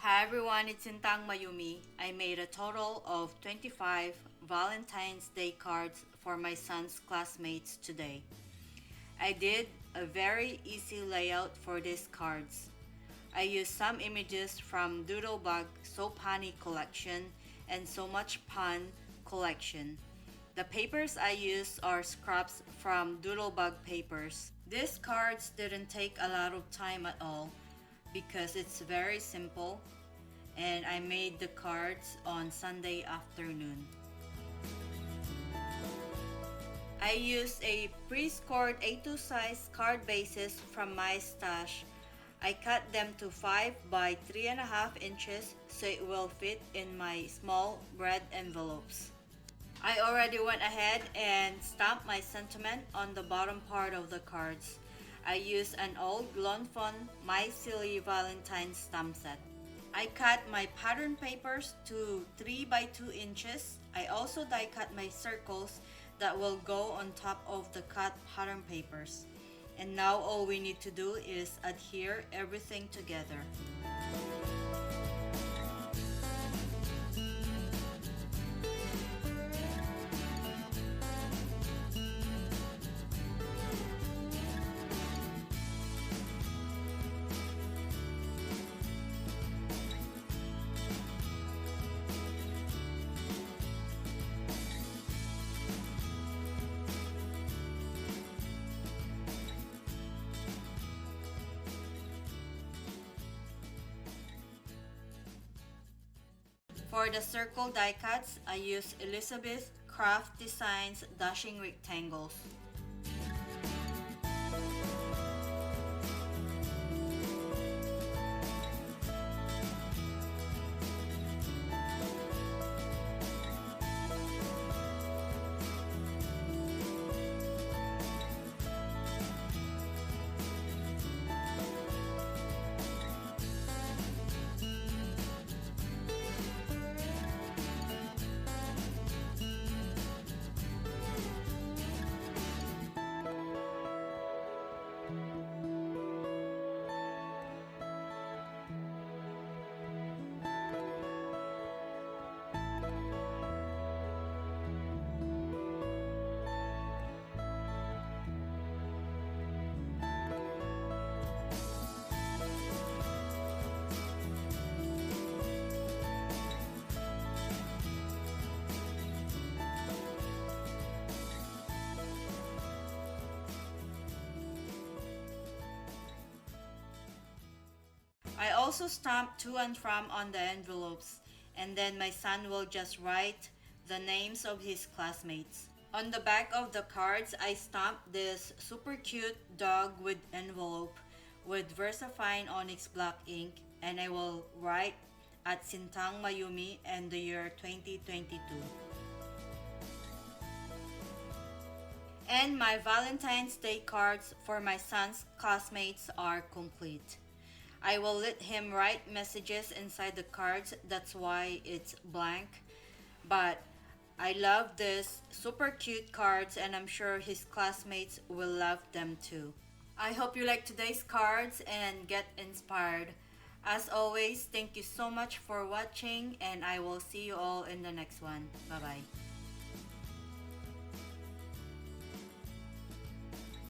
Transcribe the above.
Hi everyone, it's Sintang Mayumi. I made a total of 25 Valentine's Day cards for my son's classmates today. I did a very easy layout for these cards. I used some images from Doodlebug So Punny collection and So Much Fun collection. The papers I used are scraps from Doodlebug papers. These cards didn't take a lot of time at all because it's very simple, and I made the cards on Sunday afternoon. I used a pre-scored A2 size card bases from my stash. I cut them to 5 by 3.5 inches so it will fit in my small bread envelopes. I already went ahead and stamped my sentiment on the bottom part of the cards. I used an old Lawn Fawn My Silly Valentine stamp set. I cut my pattern papers to 3 by 2 inches. I also die cut my circles that will go on top of the cut pattern papers. And now all we need to do is adhere everything together. For the circle die cuts, I use Elizabeth Craft Designs Dashing Rectangles. I also stamp to and from on the envelopes, and then my son will just write the names of his classmates. On the back of the cards, I stamped this super cute dog with envelope with VersaFine Onyx black ink, and I will write at Sintang Mayumi and the year 2022. And my Valentine's Day cards for my son's classmates are complete. I will let him write messages inside the cards, that's why it's blank. But I love this super cute cards and I'm sure his classmates will love them too. I hope you like today's cards and get inspired. As always, thank you so much for watching and I will see you all in the next one. Bye bye.